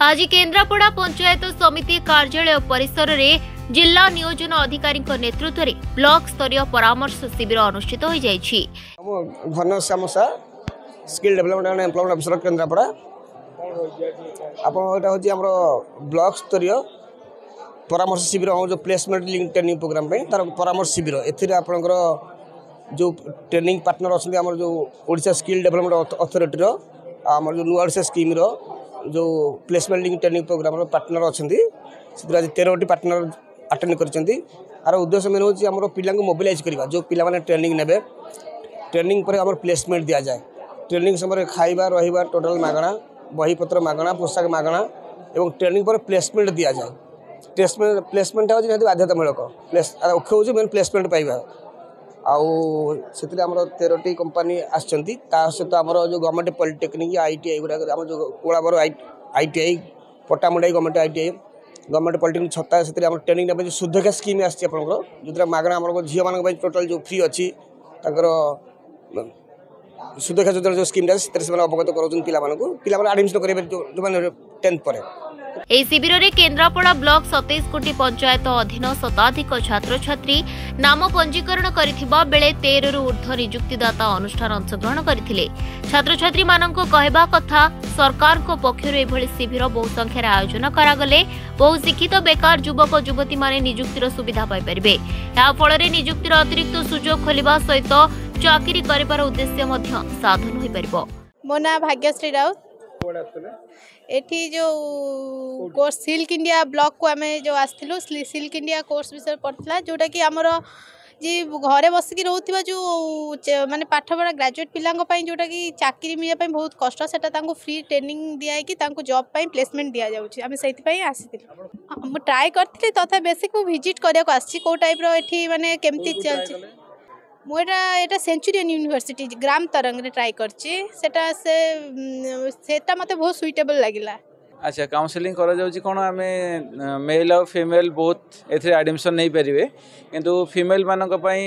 आज केन्द्रापड़ा पंचायत समिति कार्यालय परिसर में जिला नियोजन अधिकारी नेतृत्व में ब्लॉक स्तरीय परामर्श शिविर अनुष्ठित हो जाइछि। Ghanshyam Sah skill development and employment officer Kendrapara आपन ब्लॉक स्तरीय परामर्श शिविर जो प्लेसमेंट लिंक ट्रेनिंग प्रोग्राम तार परामर्श शिविर एपणकर जो ट्रेनिंग पार्टनर अच्छा जो ओडिशा स्किल डेवलपमेंट अथॉरिटी आम जो नुआ ओडिशा स्कीम जो placement link training program partner अच्छा आज 13टी पार्टनर अटेंड कर उद्देश्य मेन हूँ पिला मोबिलाइज करवा जो पिला ट्रेनिंग ने ट्रेनिंग पर आम प्लेसमेंट दि जाए ट्रेनिंग समय खाଇବା रहा टोटाल मागणा बहीपत्र मागणा पोशाक मागणा और ट्रेनिंग पर प्लेसमेंट दि जाए प्लेसमेंट हूँ बाध्यतामूलक मुख्य हूँ मेन प्लेसमेंट पाइबा से 13टी कंपनी आसता सहित आम जो गवर्नमेंट पॉलिटेक्निक ITI गुड़ा जो कोलाबर ITI Pattamundai government ITI government polytechnic छत्ता से ट्रेनिंग जो सुधका स्कीम आपर जो मागणा आम झील मान टोटाल जो फ्री अच्छी सुधका जो स्कीम से अवगत कर आडमिशन करेंगे जो 10th पर ଏହି ଶିବିରରେ କେନ୍ଦ୍ରାପଡ଼ା ବ୍ଲକ 27 କୋଟି ପଞ୍ଚାୟତ ଅଧୀନ ଶତାଧିକ ଛାତ୍ରଛାତ୍ରୀ ନାମ ପଞ୍ଜୀକରଣ କରିଥିବା ବେଳେ 13ରୁ ଊର୍ଦ୍ଧ୍ୱ ନିଯୁକ୍ତିଦାତା ଅନୁଷ୍ଠାନ ଅଂଶଗ୍ରହଣ କରିଥିଲେ। ଛାତ୍ରଛାତ୍ରୀମାନଙ୍କ କହିବା କଥା ସରକାରଙ୍କ ପକ୍ଷରୁ ଏଭଳି ଶିବିର ବହୁ ସଂଖ୍ୟାରେ ଆୟୋଜନ କରାଗଲେ ବହୁ ଶିକ୍ଷିତ ବେକାର ଯୁବକ ଯୁବତୀମାନେ ନିଯୁକ୍ତିର ସୁବିଧା ପାଇପାରିବେ। ଏହା ଫଳରେ ନିଯୁକ୍ତିର ଅତିରିକ୍ତ ସୁଯୋଗ ଖୋଲିବା ସହିତ ଚାକିରି କରିବାର ଉଦ୍ଦେଶ୍ୟ ମଧ୍ୟ ସାଧନ ହୋଇପାରିବ। ମୋ ନାଁ ଭାଗ୍ୟଶ୍ରୀ ରାଉତ एठी जो कोर्स सिल्क इंडिया ब्लॉक को आम जो आसलु सिल्क इंडिया कोर्स विषय पड़ता जोटा कि आमर जी घरे बसिकी रोकवा जो माने पाठ पढ़ा ग्रेजुएट पिलांई जोटा कि चाकरी मिलने बहुत कष्ट से फ्री ट्रेनिंग दिखाई जॉब पाई प्लेसमेंट दि जाऊँगी आम से आसी मुझे ट्राए करी तथा बेसिक विजिट करने को टाइप री माने केमती चलती मुझे सेंचुरियन यूनिवर्सिटी ग्राम तरंग ट्राए करता मत बहुत सुइटेबल लगिला। अच्छा काउंसलिंग करा जाउची कोन आमे मेल और फीमेल बहुत एथरे एडमिशन नहीं परिवे किंतु फीमेल मानक पई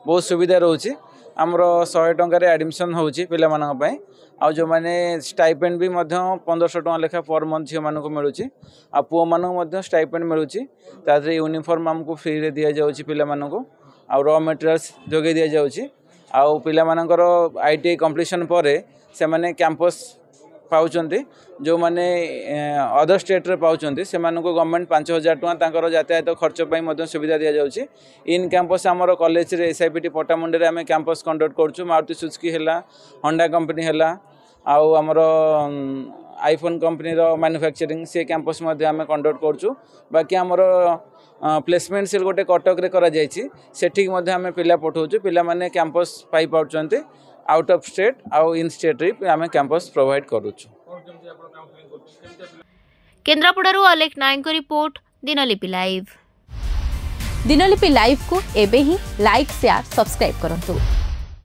बहुत सुविधा रहउची हमरो 100 टंका रे एडमिशन होउची पिला मानक पई आ जो माने स्टाइपेंड भी मध्य 1500 टका लेखा पर मंथ झियो मानक मिलुची आ पुओ मानक मध्य स्टाइपेंड मिलुची तादरे यूनिफॉर्म हमको फ्री रे दिया जाउची पिला मानक आ रॉ मटेरियल्स जोगे दि जाउची आ पिला मानकर ITI कंप्लीशन परे से माने कैंपस पाउचंती जो माने अदर स्टेट रे पाउचंती से मानको गवर्नमेंट 5000 टका तांकर यातायात खर्च पई मध्य सुविधा दिया जाउची। इन कैंपस हमर कॉलेज रे SIPT पटामुंडे रे हमें कैंपस कंडक्ट करछु मारुति सुजुकी हैला होंडा कंपनी हैला आ हमर आईफोन कंपनी रो मैन्युफैक्चरिंग से कैंपस मध्य हमें कंडक्ट करछु। बाकी हमर प्लेसमेंट सेल गोटे कटक रे करा जायछि सेठी मध्य हमें पिला पठाउछु पिला माने कैंपस पाई पाउचंती आउट ऑफ स्टेट आउ इन स्टेट रे हमें कैंपस प्रोवाइड करूछु। केन्द्रापड़ारू Alekh Nayak report Dinalipi live. Dinalipi live को एबे ही लाइक शेयर सब्सक्राइब करंतु।